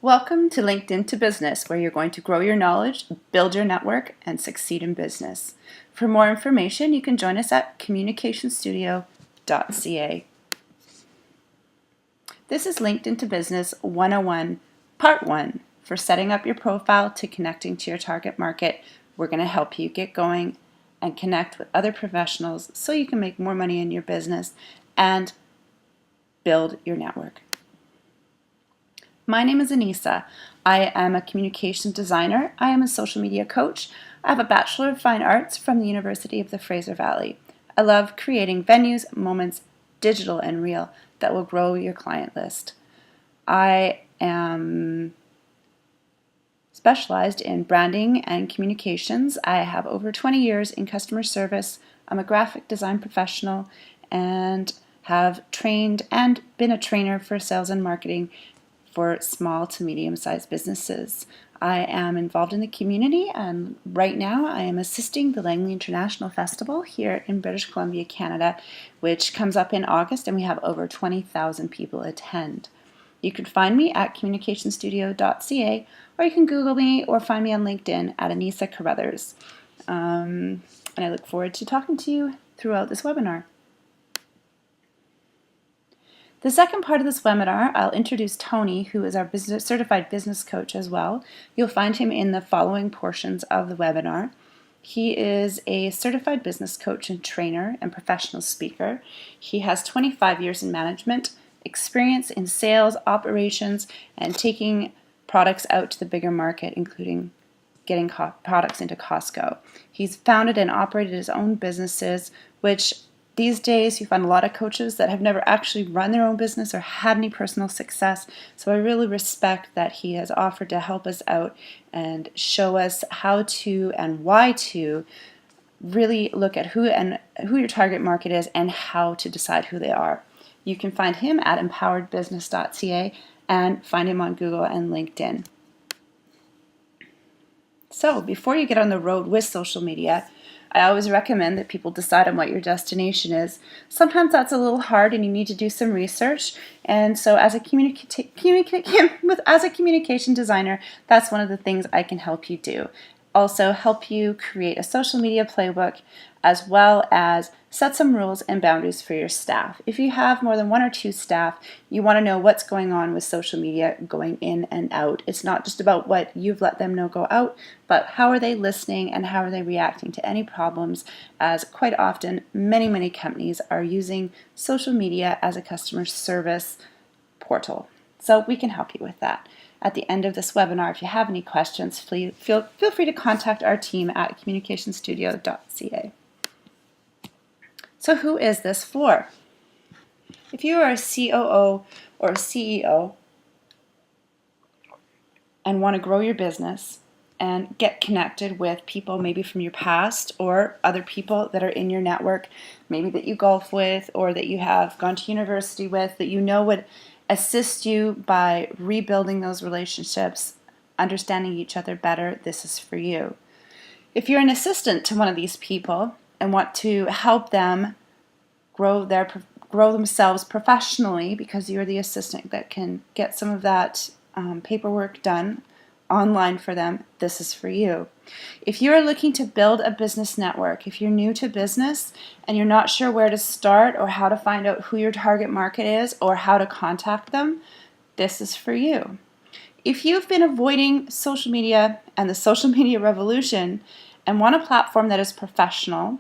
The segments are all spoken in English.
Welcome to LinkedIn to Business, where you're going to grow your knowledge, build your network, and succeed in business. For more information, you can join us at communicationstudio.ca. This is LinkedIn to Business 101, Part 1, for setting up your profile to connecting to your target market. We're going to help you get going and connect with other professionals so you can make more money in your business and build your network. My name is Anissa. I am a communication designer. I am a social media coach. I have a Bachelor of Fine Arts from the University of the Fraser Valley. I love creating venues, moments, digital and real, that will grow your client list. I am specialized in branding and communications. I have over 20 years in customer service. I'm a graphic design professional and have trained and been a trainer for sales and marketing for small to medium-sized businesses. I am involved in the community, and right now I am assisting the Langley International Festival here in British Columbia, Canada, which comes up in August, and we have over 20,000 people attend. You can find me at communicationstudio.ca, or you can Google me or find me on LinkedIn at Anissa Carruthers. And I look forward to talking to you throughout this webinar. The second part of this webinar, I'll introduce Tony, who is our certified business coach as well. You'll find him in the following portions of the webinar. He is a certified business coach and trainer and professional speaker. He has 25 years in management, experience in sales, operations, and taking products out to the bigger market, including getting products into Costco. He's founded and operated his own businesses, which these days, you find a lot of coaches that have never actually run their own business or had any personal success. So I really respect that he has offered to help us out and show us how to and why to really look at who your target market is and how to decide who they are. You can find him at empoweredbusiness.ca and find him on Google and LinkedIn. So before you get on the road with social media, I always recommend that people decide on what your destination is. Sometimes that's a little hard and you need to do some research. And so as a communication designer, that's one of the things I can help you do. Also help you create a social media playbook, as well as set some rules and boundaries for your staff. If you have more than 1 or 2 staff, you want to know what's going on with social media going in and out. It's not just about what you've let them know go out, but how are they listening and how are they reacting to any problems, as quite often many companies are using social media as a customer service portal. So we can help you with that. At the end of this webinar, if you have any questions, feel free to contact our team at communicationstudio.ca. So who is this for? If you are a COO or a CEO and want to grow your business and get connected with people maybe from your past or other people that are in your network, maybe that you golf with or that you have gone to university with, that you know would assist you by rebuilding those relationships, understanding each other better, this is for you. If you're an assistant to one of these people and want to help them grow themselves professionally, because you're the assistant that can get some of that paperwork done online for them, this is for you. If you're looking to build a business network, if you're new to business and you're not sure where to start or how to find out who your target market is or how to contact them, this is for you. If you've been avoiding social media and the social media revolution and want a platform that is professional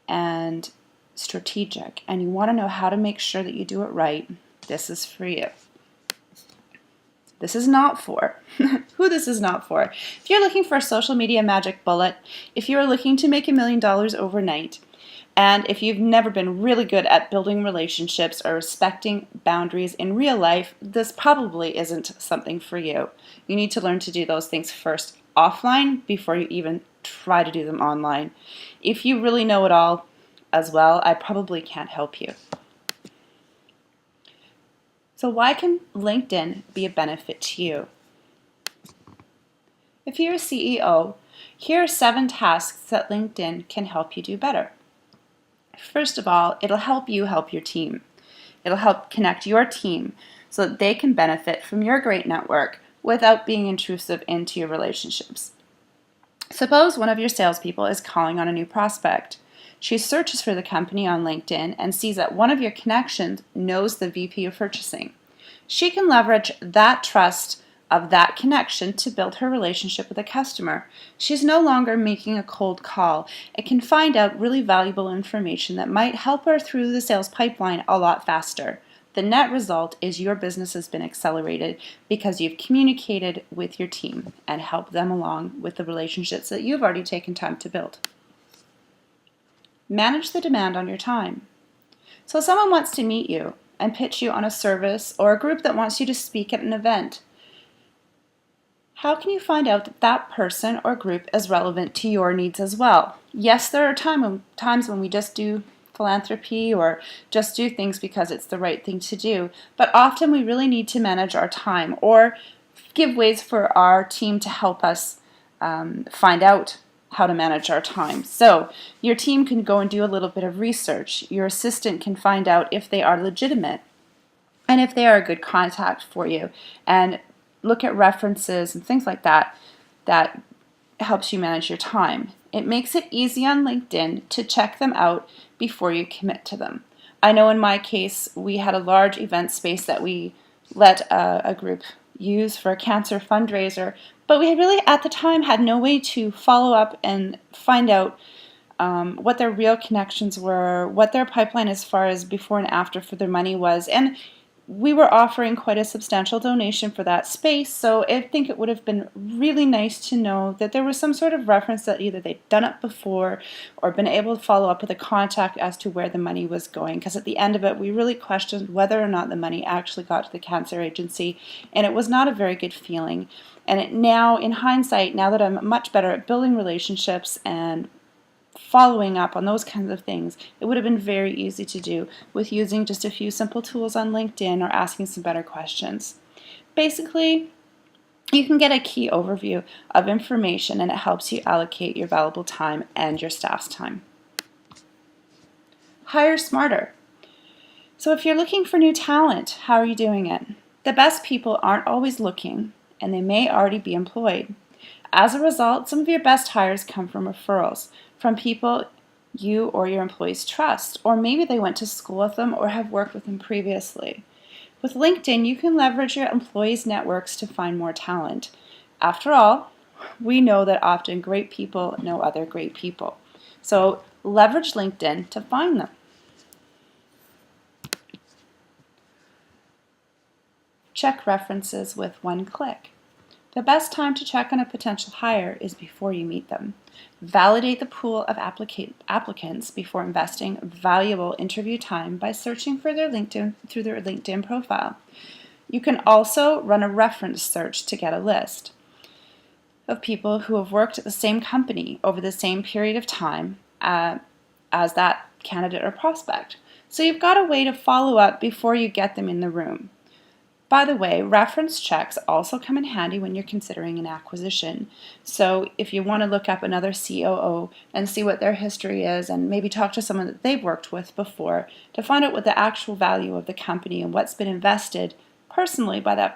and strategic, and you want to know how to make sure that you do it right, this is for you. This is not for. Who this is not for. If you're looking for a social media magic bullet, if you're looking to make $1 million overnight, and if you've never been really good at building relationships or respecting boundaries in real life, this probably isn't something for you. You need to learn to do those things first offline before you even try to do them online. If you really know it all as well, I probably can't help you. So why can LinkedIn be a benefit to you? If you're a CEO, here are 7 tasks that LinkedIn can help you do better. First of all, it'll help you help your team. It'll help connect your team so that they can benefit from your great network without being intrusive into your relationships. Suppose one of your salespeople is calling on a new prospect. She searches for the company on LinkedIn and sees that one of your connections knows the VP of purchasing. She can leverage that trust of that connection to build her relationship with a customer. She's no longer making a cold call. It can find out really valuable information that might help her through the sales pipeline a lot faster. The net result is your business has been accelerated because you've communicated with your team and helped them along with the relationships that you've already taken time to build. Manage the demand on your time. So someone wants to meet you and pitch you on a service, or a group that wants you to speak at an event. How can you find out that that person or group is relevant to your needs as well? Yes, there are times when we just do philanthropy or just do things because it's the right thing to do, but often we really need to manage our time or give ways for our team to help us find out how to manage our time. So your team can go and do a little bit of research. Your assistant can find out if they are legitimate and if they are a good contact for you, and look at references and things like that. That helps you manage your time. It makes it easy on LinkedIn to check them out before you commit to them. I know in my case, we had a large event space that we let a group use for a cancer fundraiser, but we really at the time had no way to follow up and find out what their real connections were, what their pipeline as far as before and after for their money was, and we were offering quite a substantial donation for that space, so I think it would have been really nice to know that there was some sort of reference that either they'd done it before or been able to follow up with a contact as to where the money was going, because at the end of it, we really questioned whether or not the money actually got to the cancer agency, and it was not a very good feeling. And now, in hindsight, now that I'm much better at building relationships and following up on those kinds of things, it would have been very easy to do with using just a few simple tools on LinkedIn or asking some better questions. Basically, you can get a key overview of information and it helps you allocate your valuable time and your staff's time. Hire smarter. So if you're looking for new talent, how are you doing it? The best people aren't always looking, and they may already be employed. As a result, some of your best hires come from referrals, from people you or your employees trust, or maybe they went to school with them or have worked with them previously. With LinkedIn, you can leverage your employees' networks to find more talent. After all, we know that often great people know other great people. So leverage LinkedIn to find them. Check references with one click. The best time to check on a potential hire is before you meet them. Validate the pool of applicants before investing valuable interview time by searching for their LinkedIn through their LinkedIn profile. You can also run a reference search to get a list of people who have worked at the same company over the same period of time as that candidate or prospect. So you've got a way to follow up before you get them in the room. By the way, reference checks also come in handy when you're considering an acquisition. So if you want to look up another COO and see what their history is and maybe talk to someone that they've worked with before to find out what the actual value of the company and what's been invested personally by that,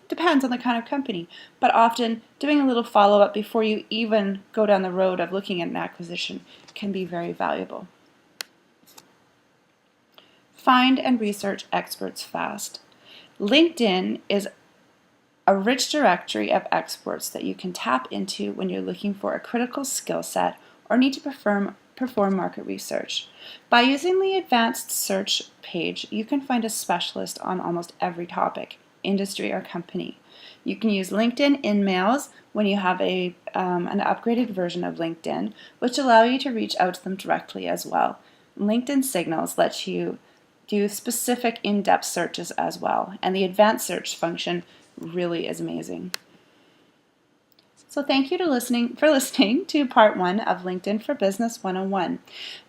depends on the kind of company. But often doing a little follow-up before you even go down the road of looking at an acquisition can be very valuable. Find and research experts fast. LinkedIn is a rich directory of experts that you can tap into when you're looking for a critical skill set or need to perform market research. By using the advanced search page, you can find a specialist on almost every topic, industry, or company. You can use LinkedIn InMails when you have an upgraded version of LinkedIn, which allow you to reach out to them directly as well. LinkedIn Signals lets you do specific in-depth searches as well, and the advanced search function really is amazing. So thank you for listening to part 1 of LinkedIn for Business 101.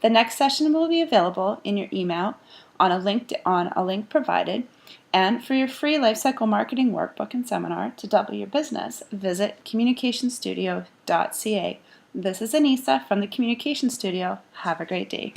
The next session will be available in your email on a link provided. And for your free Lifecycle Marketing Workbook and Seminar to double your business, visit communicationstudio.ca. This is Anissa from the Communication Studio. Have a great day.